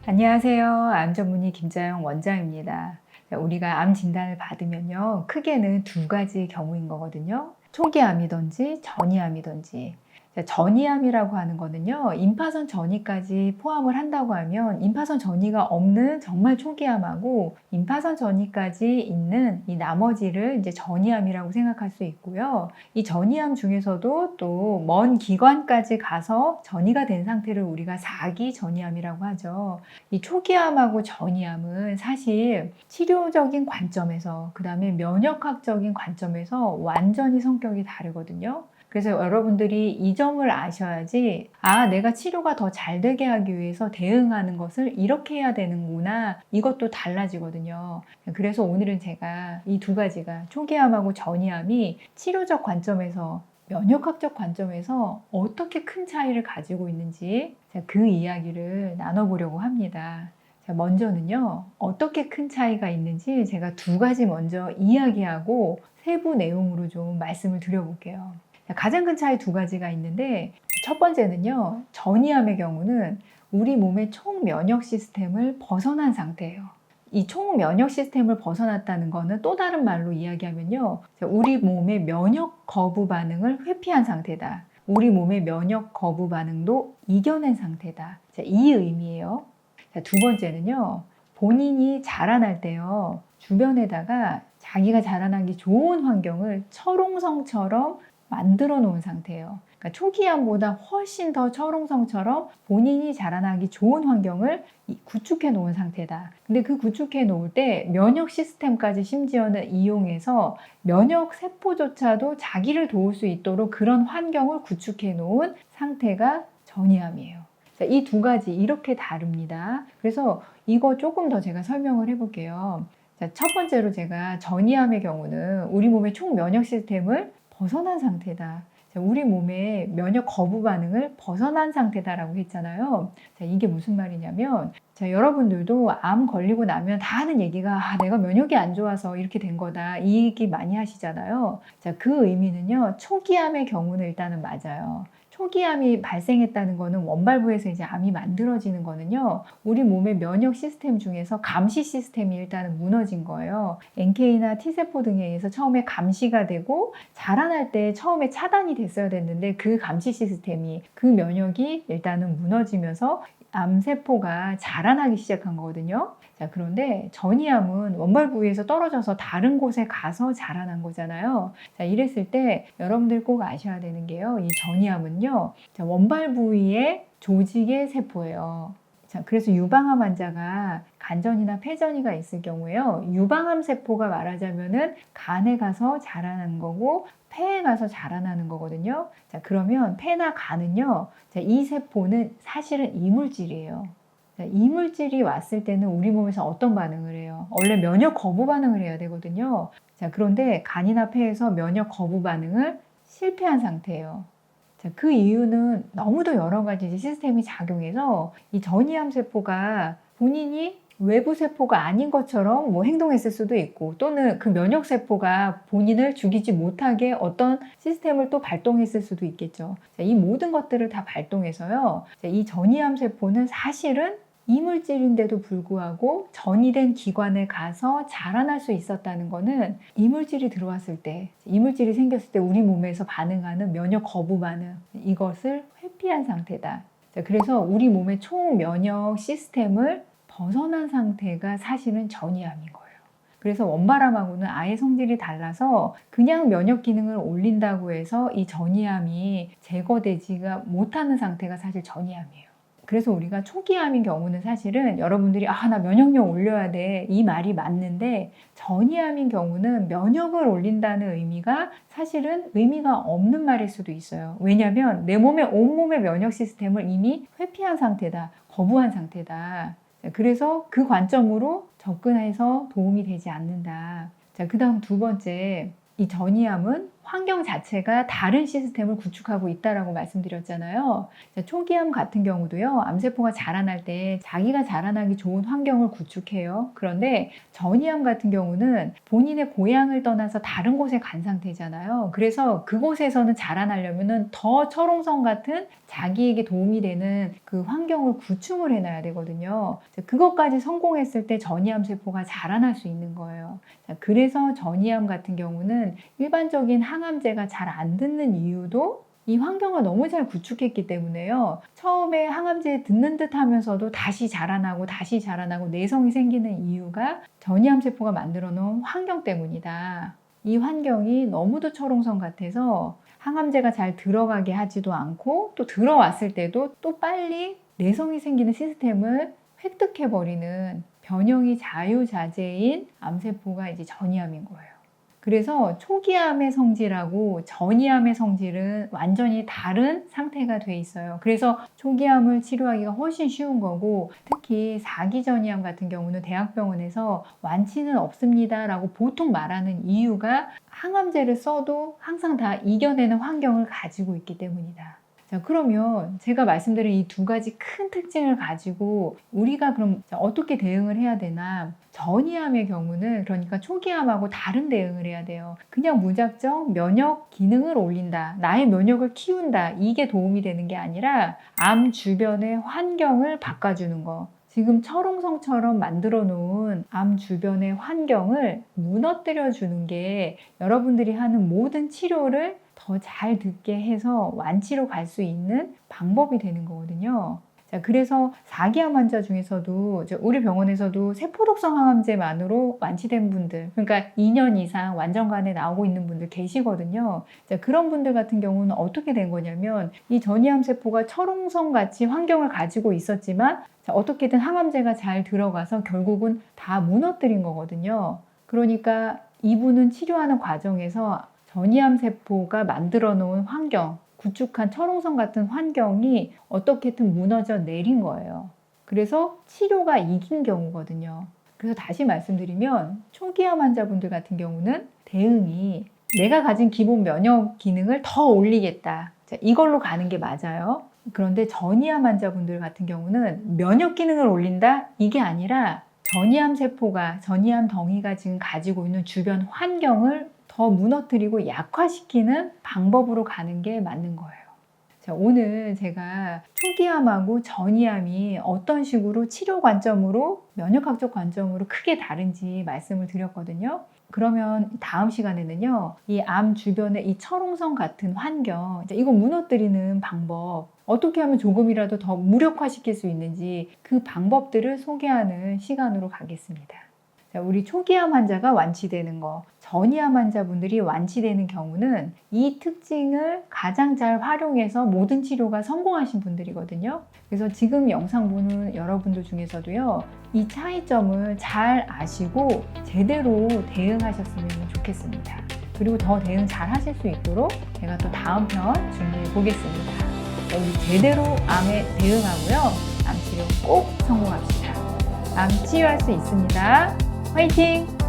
안녕하세요. 암 전문의 김자영 원장입니다. 우리가 암 진단을 받으면요, 크게는 두 가지 경우인 거거든요. 초기암이든지 전이암이든지. 전이암이라고 하는 거는요, 임파선 전이까지 포함을 한다고 하면 임파선 전이가 없는 정말 초기암하고 임파선 전이까지 있는 이 나머지를 이제 전이암이라고 생각할 수 있고요. 이 전이암 중에서도 또 먼 기관까지 가서 전이가 된 상태를 우리가 4기 전이암이라고 하죠. 이 초기암하고 전이암은 사실 치료적인 관점에서, 그 다음에 면역학적인 관점에서 완전히 성격이 다르거든요. 그래서 여러분들이 이 점을 아셔야지, 내가 치료가 더 잘 되게 하기 위해서 대응하는 것을 이렇게 해야 되는구나, 이것도 달라지거든요. 그래서 오늘은 제가 이 두 가지가, 초기암하고 전이암이 치료적 관점에서, 면역학적 관점에서 어떻게 큰 차이를 가지고 있는지 그 이야기를 나눠보려고 합니다. 먼저는요, 어떻게 큰 차이가 있는지 제가 두 가지 먼저 이야기하고 세부 내용으로 좀 말씀을 드려볼게요. 가장 큰 차이 두 가지가 있는데, 첫 번째는요, 전이암의 경우는 우리 몸의 총 면역 시스템을 벗어난 상태예요. 이 총 면역 시스템을 벗어났다는 거는 또 다른 말로 이야기하면요, 우리 몸의 면역 거부 반응을 회피한 상태다. 우리 몸의 면역 거부 반응도 이겨낸 상태다. 이 의미예요. 두 번째는요, 본인이 자라날 때요, 주변에다가 자기가 자라나기 좋은 환경을 철옹성처럼 만들어 놓은 상태예요. 그러니까 초기암보다 훨씬 더 철옹성처럼 본인이 자라나기 좋은 환경을 구축해 놓은 상태다. 근데 그 구축해 놓을 때 면역 시스템까지 심지어는 이용해서 면역 세포조차도 자기를 도울 수 있도록 그런 환경을 구축해 놓은 상태가 전이암이에요. 이 두 가지 이렇게 다릅니다. 그래서 이거 조금 더 제가 설명을 해볼게요. 첫 번째로 제가 전이암의 경우는 우리 몸의 총 면역 시스템을 벗어난 상태다. 우리 몸의 면역 거부 반응을 벗어난 상태다라고 했잖아요. 이게 무슨 말이냐면, 여러분들도 암 걸리고 나면 다 하는 얘기가 내가 면역이 안 좋아서 이렇게 된 거다, 이 얘기 많이 하시잖아요. 그 의미는요, 초기암의 경우는 일단은 맞아요. 초기암이 발생했다는 거는 원발부에서 이제 암이 만들어지는 거는요, 우리 몸의 면역 시스템 중에서 감시 시스템이 일단은 무너진 거예요. NK나 T세포 등에 의해서 처음에 감시가 되고 자라날 때 처음에 차단이 됐어야 됐는데, 그 감시 시스템이, 그 면역이 일단은 무너지면서 암세포가 자라나기 시작한 거거든요. 그런데 전이암은 원발 부위에서 떨어져서 다른 곳에 가서 자라난 거잖아요. 이랬을 때 여러분들 꼭 아셔야 되는 게요, 이 전이암은요, 원발 부위의 조직의 세포예요. 그래서 유방암 환자가 간전이나 폐전이가 있을 경우에요, 유방암 세포가 말하자면은 간에 가서 자라는 거고 폐에 가서 자라나는 거거든요. 그러면 폐나 간은요, 이 세포는 사실은 이물질이에요. 이물질이 왔을 때는 우리 몸에서 어떤 반응을 해요? 원래 면역 거부 반응을 해야 되거든요. 그런데 간이나 폐에서 면역 거부 반응을 실패한 상태예요. 그 이유는 너무도 여러 가지 시스템이 작용해서 이 전이암 세포가 본인이 외부 세포가 아닌 것처럼 행동했을 수도 있고, 또는 그 면역 세포가 본인을 죽이지 못하게 어떤 시스템을 또 발동했을 수도 있겠죠. 이 모든 것들을 다 발동해서요, 이 전이암 세포는 사실은 이물질인데도 불구하고 전이된 기관에 가서 자라날 수 있었다는 거는, 이물질이 들어왔을 때, 이물질이 생겼을 때 우리 몸에서 반응하는 면역 거부 반응, 이것을 회피한 상태다. 그래서 우리 몸의 총 면역 시스템을 벗어난 상태가 사실은 전이암인 거예요. 그래서 원발암하고는 아예 성질이 달라서 그냥 면역 기능을 올린다고 해서 이 전이암이 제거되지가 못하는 상태가 사실 전이암이에요. 그래서 우리가 초기암인 경우는 사실은 여러분들이 나 면역력 올려야 돼, 이 말이 맞는데, 전이암인 경우는 면역을 올린다는 의미가 사실은 의미가 없는 말일 수도 있어요. 왜냐하면 내 몸의 온몸의 면역 시스템을 이미 회피한 상태다, 거부한 상태다. 그래서 그 관점으로 접근해서 도움이 되지 않는다. 그 다음 두 번째, 이 전이암은 환경 자체가 다른 시스템을 구축하고 있다라고 말씀드렸잖아요. 초기암 같은 경우도요, 암세포가 자라날 때 자기가 자라나기 좋은 환경을 구축해요. 그런데 전이암 같은 경우는 본인의 고향을 떠나서 다른 곳에 간 상태잖아요. 그래서 그곳에서는 자라나려면은 더 철옹성 같은 자기에게 도움이 되는 그 환경을 구축을 해놔야 되거든요. 그것까지 성공했을 때 전이암 세포가 자라날 수 있는 거예요. 그래서 전이암 같은 경우는 일반적인 항암제가 잘 안 듣는 이유도 이 환경을 너무 잘 구축했기 때문에요. 처음에 항암제 듣는 듯 하면서도 다시 자라나고 내성이 생기는 이유가 전이암 세포가 만들어 놓은 환경 때문이다. 이 환경이 너무도 철옹성 같아서 항암제가 잘 들어가게 하지도 않고 또 들어왔을 때도 또 빨리 내성이 생기는 시스템을 획득해버리는 변형이 자유자재인 암세포가 이제 전이암인 거예요. 그래서 초기암의 성질하고 전이암의 성질은 완전히 다른 상태가 돼 있어요. 그래서 초기암을 치료하기가 훨씬 쉬운 거고, 특히 4기 전이암 같은 경우는 대학병원에서 완치는 없습니다 라고 보통 말하는 이유가 항암제를 써도 항상 다 이겨내는 환경을 가지고 있기 때문이다. 자, 그러면 제가 말씀드린 이 두 가지 큰 특징을 가지고 우리가 그럼 어떻게 대응을 해야 되나? 전이암의 경우는 그러니까 초기암하고 다른 대응을 해야 돼요. 그냥 무작정 면역 기능을 올린다, 나의 면역을 키운다, 이게 도움이 되는 게 아니라 암 주변의 환경을 바꿔주는 거. 지금 철옹성처럼 만들어 놓은 암 주변의 환경을 무너뜨려 주는 게 여러분들이 하는 모든 치료를 더 잘 듣게 해서 완치로 갈 수 있는 방법이 되는 거거든요. 자, 그래서 4기암 환자 중에서도 우리 병원에서도 세포독성 항암제만으로 완치된 분들, 그러니까 2년 이상 완전간에 나오고 있는 분들 계시거든요. 자, 그런 분들 같은 경우는 어떻게 된 거냐면 이 전이암 세포가 철옹성 같이 환경을 가지고 있었지만 어떻게든 항암제가 잘 들어가서 결국은 다 무너뜨린 거거든요. 그러니까 이분은 치료하는 과정에서 전이암 세포가 만들어 놓은 환경, 구축한 철옹성 같은 환경이 어떻게든 무너져 내린 거예요. 그래서 치료가 이긴 경우거든요. 그래서 다시 말씀드리면 초기암 환자분들 같은 경우는 대응이 내가 가진 기본 면역 기능을 더 올리겠다, 이걸로 가는 게 맞아요. 그런데 전이암 환자분들 같은 경우는 면역 기능을 올린다? 이게 아니라 전이암 세포가, 전이암 덩이가 지금 가지고 있는 주변 환경을 더 무너뜨리고 약화시키는 방법으로 가는 게 맞는 거예요. 자, 오늘 제가 초기암하고 전이암이 어떤 식으로 치료 관점으로, 면역학적 관점으로 크게 다른지 말씀을 드렸거든요. 그러면 다음 시간에는요, 이 암 주변의 이 철옹성 같은 환경, 이거 무너뜨리는 방법, 어떻게 하면 조금이라도 더 무력화시킬 수 있는지 그 방법들을 소개하는 시간으로 가겠습니다. 자, 우리 초기암 환자가 완치되는 거, 전이암 환자분들이 완치되는 경우는 이 특징을 가장 잘 활용해서 모든 치료가 성공하신 분들이거든요. 그래서 지금 영상 보는 여러분들 중에서도요, 이 차이점을 잘 아시고 제대로 대응하셨으면 좋겠습니다. 그리고 더 대응 잘 하실 수 있도록 제가 또 다음 편 준비해 보겠습니다. 우리 제대로 암에 대응하고요, 암 치료 꼭 성공합시다. 암 치유할 수 있습니다. 화이팅!